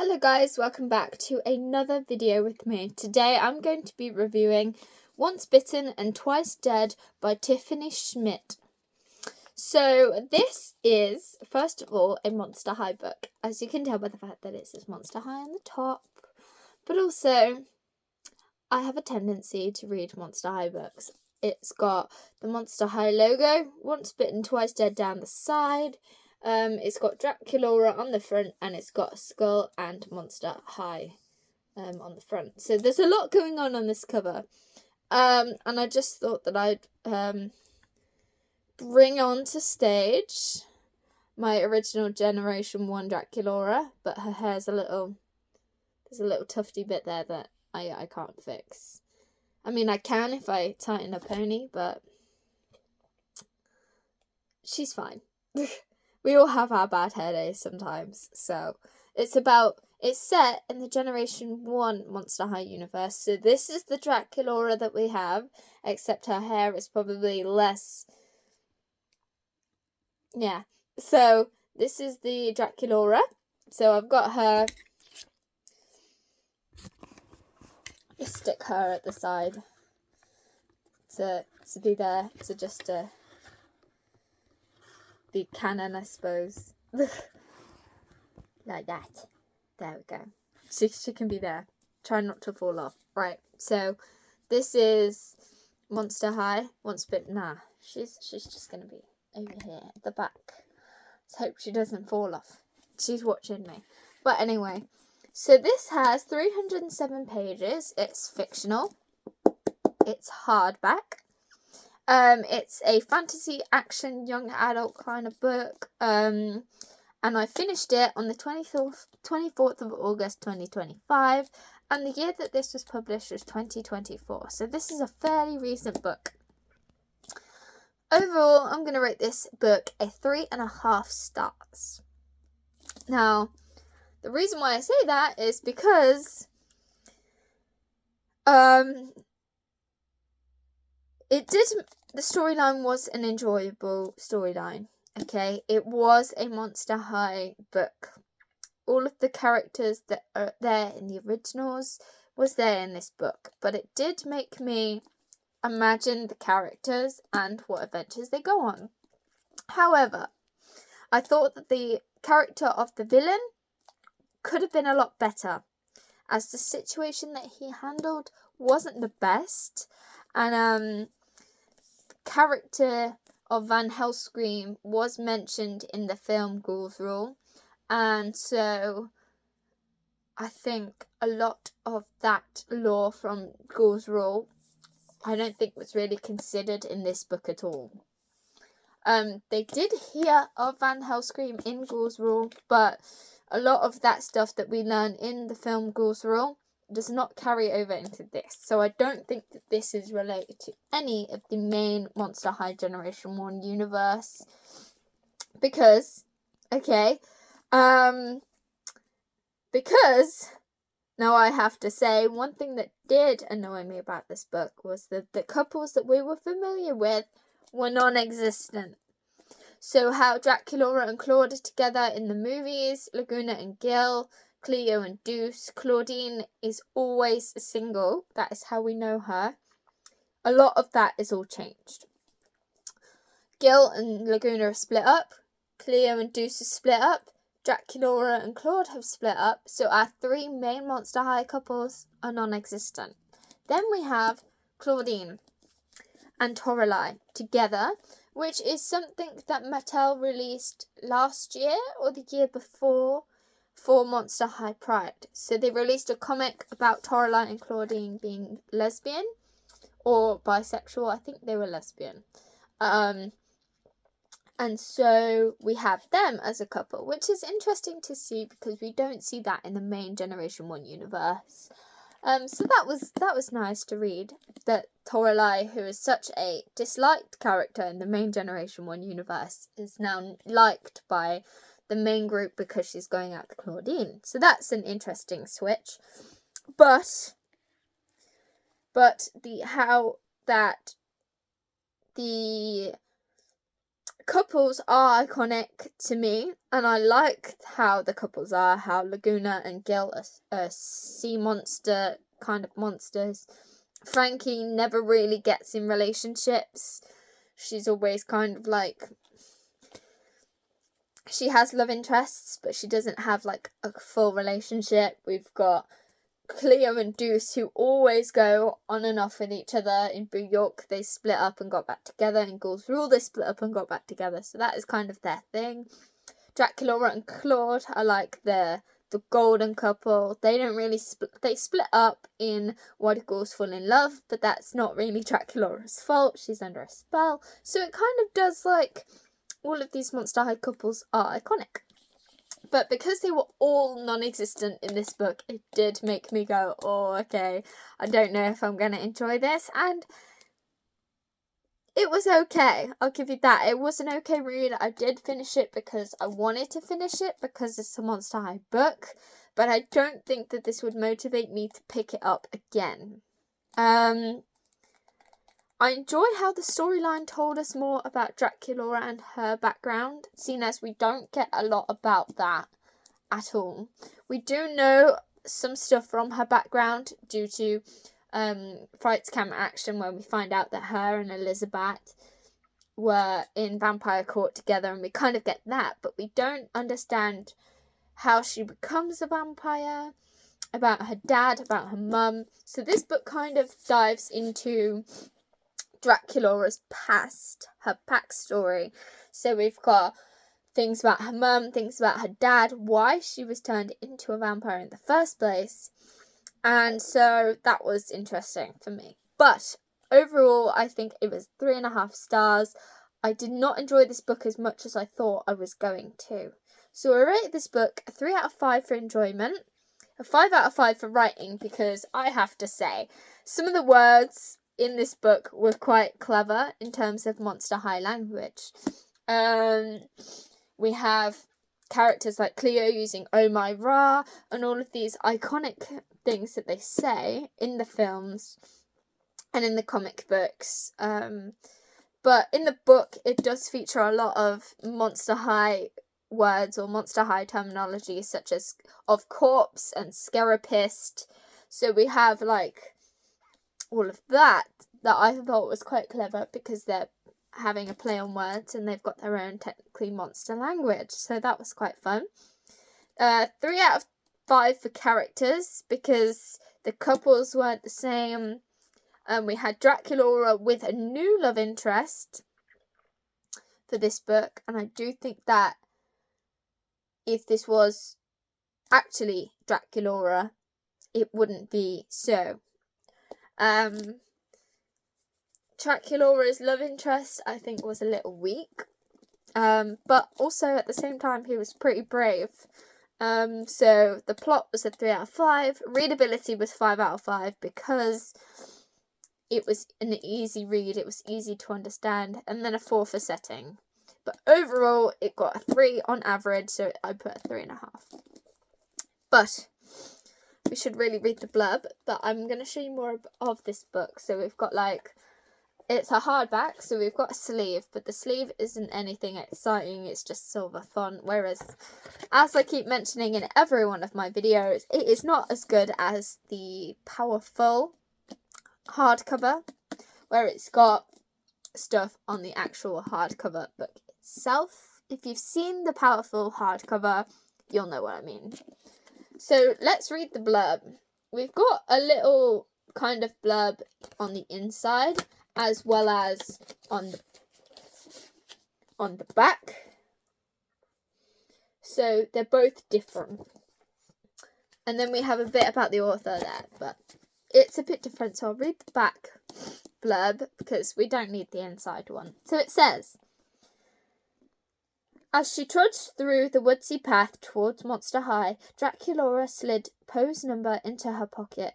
Hello guys, welcome back to another video with me. Today I'm going to be reviewing Once Bitten and Twice Dead by Tiffany Schmidt. So this is, first of all, a Monster High book, as you can tell by the fact that it says Monster High on the top. But also, I have a tendency to read Monster High books. It's got the Monster High logo, Once Bitten, Twice Dead down the side. It's got Draculaura on the front, and it's got a skull and Monster High on the front. So there's a lot going on this cover. And I just thought that I'd bring onto stage my original Generation 1 Draculaura, but her hair's there's a little tufty bit there that I can't fix. I mean, I can if I tighten a pony, but she's fine. We all have our bad hair days sometimes. So it's set in the Generation 1 Monster High universe. So this is the Draculaura that we have, except her hair is probably less. Yeah. So this is the Draculaura. So I've got her. Just stick her at the side to be there, to just be canon, I suppose. Like that. There we go. She can be there. Try not to fall off. Right. So this is Monster High. Once Bitten. Nah. She's just gonna be over here at the back. Let's hope she doesn't fall off. She's watching me. But anyway. So this has 307 pages. It's fictional. It's hardback. It's a fantasy action young adult kind of book. And I finished it on the 24th of August 2025. And the year that this was published was 2024. So this is a fairly recent book. Overall, I'm going to rate this book a 3.5 stars. Now, the reason why I say that is because the storyline was an enjoyable storyline. Okay, it was a Monster High book. All of the characters that are there in the originals was there in this book, but it did make me imagine the characters and what adventures they go on. However, I thought that the character of the villain could have been a lot better, as the situation that he handled wasn't the best, and character of Van Helscream was mentioned in the film Ghoul's Rule, and so I think a lot of that lore from Ghoul's Rule I don't think was really considered in this book at all. They did hear of Van Helscream in Ghoul's Rule, but a lot of that stuff that we learn in the film Ghoul's Rule does not carry over into this. So I don't think that this is related to any of the main Monster High Generation 1 universe. Because, now I have to say, one thing that did annoy me about this book was that the couples that we were familiar with were non-existent. So how Draculaura and Claude are together in the movies, Laguna and Gil, Cleo and Deuce, Claudine is always single. That is how we know her. A lot of that is all changed. Gil and Laguna are split up. Cleo and Deuce are split up. Draculaura and Claude have split up. So our three main Monster High couples are non-existent. Then we have Claudine and Torelei together, which is something that Mattel released last year or the year before for Monster High Pride. So they released a comic about Torelei and Claudine being lesbian or bisexual. I think they were lesbian. And so we have them as a couple, which is interesting to see because we don't see that in the main Generation 1 universe. So that was nice to read that Torelei, who is such a disliked character in the main Generation 1 universe, is now liked by the main group because she's going out to Claudine. So that's an interesting switch. But the couples are iconic to me, and I like how the couples are, how Laguna and Gil are sea monster kind of monsters. Frankie never really gets in relationships. She's always kind of like, she has love interests, but she doesn't have like a full relationship. We've got Cleo and Deuce, who always go on and off with each other. In New York, they split up and got back together. In Ghoul's Rule, they split up and got back together. So that is kind of their thing. Draculaura and Claude are like the golden couple. They don't really they split up in Why Do Ghouls Fall in Love, but that's not really Draculaura's fault. She's under a spell. So it kind of does, like, all of these Monster High couples are iconic. But because they were all non-existent in this book, it did make me go, oh, okay, I don't know if I'm going to enjoy this. And it was okay. I'll give you that. It was an okay read. I did finish it because I wanted to finish it, because it's a Monster High book. But I don't think that this would motivate me to pick it up again. I enjoyed how the storyline told us more about Draculaura and her background, seeing as we don't get a lot about that at all. We do know some stuff from her background due to Fright's Camera Action, where we find out that her and Elizabeth were in Vampire Court together, and we kind of get that, but we don't understand how she becomes a vampire, about her dad, about her mum. So this book kind of dives into Draculaura's past, her backstory. So we've got things about her mum, things about her dad, why she was turned into a vampire in the first place. And so that was interesting for me. But overall, I think it was 3.5 stars. I did not enjoy this book as much as I thought I was going to. So I rate this book a 3 out of 5 for enjoyment, a 5 out of 5 for writing, because I have to say, some of the words in this book were quite clever in terms of Monster High language. We have characters like Cleo using "Oh my Ra" and all of these iconic things that they say in the films and in the comic books. But in the book, it does feature a lot of Monster High words or Monster High terminology, such as of corpse and scarapist. So we have like all of that I thought was quite clever, because they're having a play on words and they've got their own technically monster language. So that was quite fun. 3 out of 5 for characters, because the couples weren't the same. We had Draculaura with a new love interest for this book, and I do think that if this was actually Draculaura, it wouldn't be so. Draculaura's love interest, I think, was a little weak. But also at the same time, he was pretty brave. So the plot was a 3 out of 5. Readability was 5 out of 5, because it was an easy read. It was easy to understand. And then a 4 for setting. But overall, it got a 3 on average, so I put a 3.5. But we should really read the blurb. But I'm going to show you more of this book. So we've got it's a hardback, so we've got a sleeve, but the sleeve isn't anything exciting, it's just silver font, whereas, as I keep mentioning in every one of my videos, it is not as good as the powerful hardcover, where it's got stuff on the actual hardcover book itself. If you've seen the powerful hardcover, you'll know what I mean. So let's read the blurb. We've got a little kind of blurb on the inside, as well as on the back. So they're both different. And then we have a bit about the author there, but it's a bit different, so I'll read the back blurb, because we don't need the inside one. So it says, as she trudged through the woodsy path towards Monster High, Draculaura slid Poe's number into her pocket.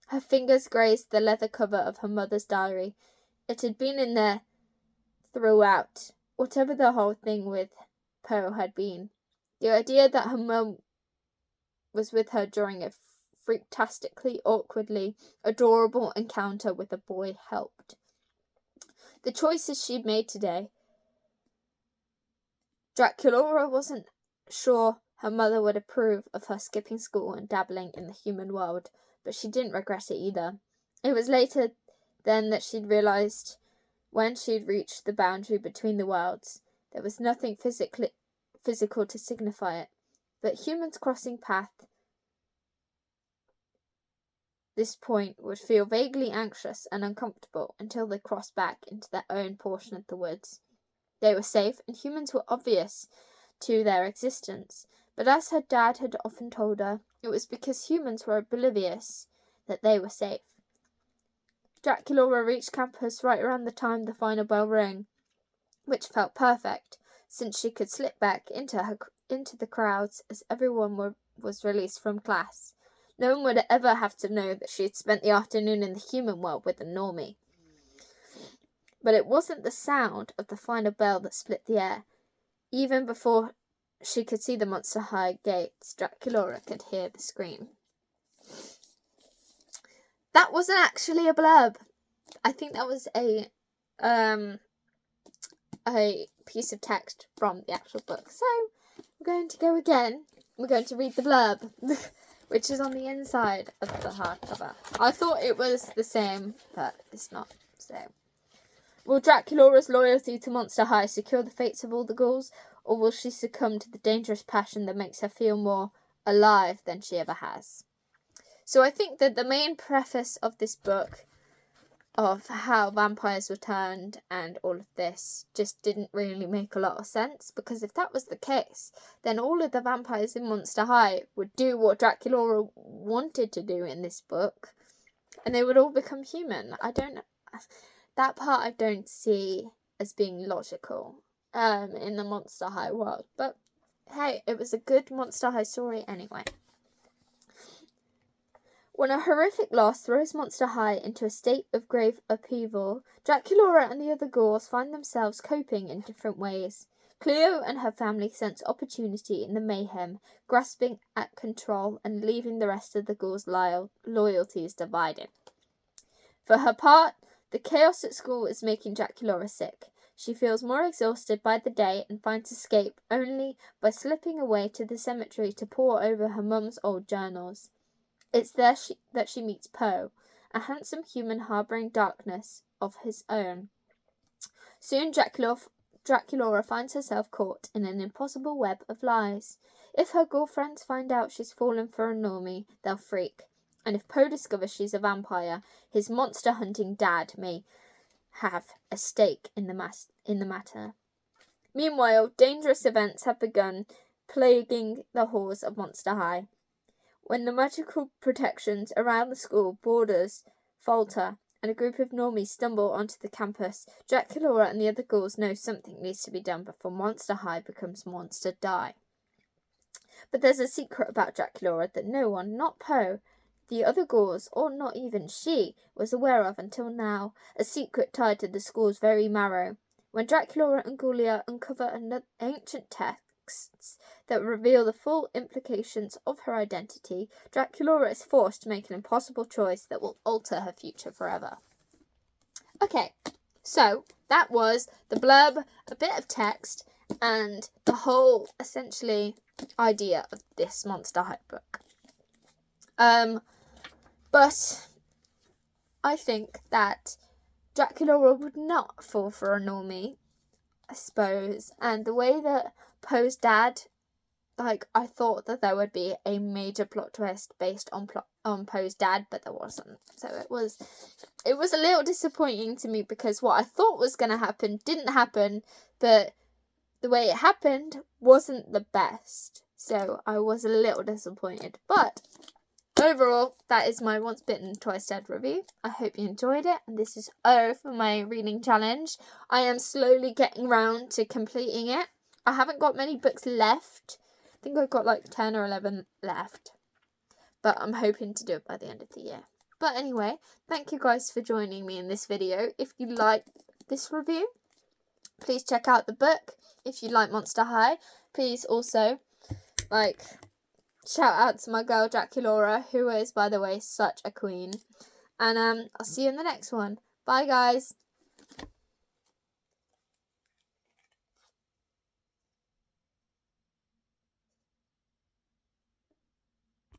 Her fingers grazed the leather cover of her mother's diary. It had been in there throughout, whatever the whole thing with Poe had been. The idea that her mum was with her during a freaktastically, awkwardly adorable encounter with a boy helped. The choices she'd made today, Draculaura wasn't sure her mother would approve of her skipping school and dabbling in the human world, but she didn't regret it either. It was later then that she'd realised, when she'd reached the boundary between the worlds, there was nothing physical to signify it, but humans crossing this point would feel vaguely anxious and uncomfortable until they crossed back into their own portion of the woods. They were safe, and humans were obvious to their existence, but as her dad had often told her, it was because humans were oblivious that they were safe. Draculaura reached campus right around the time the final bell rang, which felt perfect, since she could slip back into the crowds as everyone was released from class. No one would ever have to know that she had spent the afternoon in the human world with a normie. But it wasn't the sound of the final bell that split the air. Even before she could see the Monster High gates, Draculaura could hear the scream. That wasn't actually a blurb. I think that was a piece of text from the actual book. So, we're going to go again. We're going to read the blurb, which is on the inside of the hardcover. I thought it was the same, but it's not. So, will Draculaura's loyalty to Monster High secure the fates of all the ghouls, or will she succumb to the dangerous passion that makes her feel more alive than she ever has? So I think that the main preface of this book, of how vampires were turned and all of this, just didn't really make a lot of sense, because if that was the case, then all of the vampires in Monster High would do what Draculaura wanted to do in this book, and they would all become human. That part I don't see as being logical in the Monster High world, but hey, it was a good Monster High story anyway. When a horrific loss throws Monster High into a state of grave upheaval, Draculaura and the other ghouls find themselves coping in different ways. Cleo and her family sense opportunity in the mayhem, grasping at control and leaving the rest of the ghouls' loyalties divided. For her part, the chaos at school is making Draculaura sick. She feels more exhausted by the day and finds escape only by slipping away to the cemetery to pore over her mum's old journals. It's there that she meets Poe, a handsome human harbouring darkness of his own. Soon Draculaura finds herself caught in an impossible web of lies. If her ghoul friends find out she's fallen for a normie, they'll freak. And if Poe discovers she's a vampire, his monster-hunting dad may have a stake in the matter. Meanwhile, dangerous events have begun plaguing the halls of Monster High. When the magical protections around the school borders falter and a group of normies stumble onto the campus, Draculaura and the other ghouls know something needs to be done before Monster High becomes Monster Die. But there's a secret about Draculaura that no one, not Poe, the other ghouls, or not even she, was aware of until now, a secret tied to the school's very marrow. When Draculaura and Ghoulia uncover ancient texts that reveal the full implications of her identity, Draculaura is forced to make an impossible choice that will alter her future forever. Okay, so that was the blurb, a bit of text, and the whole, essentially, idea of this Monster High book. But I think that Draculaura would not fall for a normie, I suppose, and the way that Poe's dad, I thought that there would be a major plot twist based on Poe's dad, but there wasn't. So it was a little disappointing to me, because what I thought was going to happen didn't happen, but the way it happened wasn't the best. So I was a little disappointed, but overall, that is my Once Bitten, Twice Dead review. I hope you enjoyed it, and this is O for my reading challenge. I am slowly getting round to completing it. I haven't got many books left. I think I've got 10 or 11 left, but I'm hoping to do it by the end of the year. But anyway, thank you guys for joining me in this video. If you like this review, please check out the book. If you like Monster High, please also shout out to my girl Draculaura, who is, by the way, such a queen. And I'll see you in the next one. Bye, guys.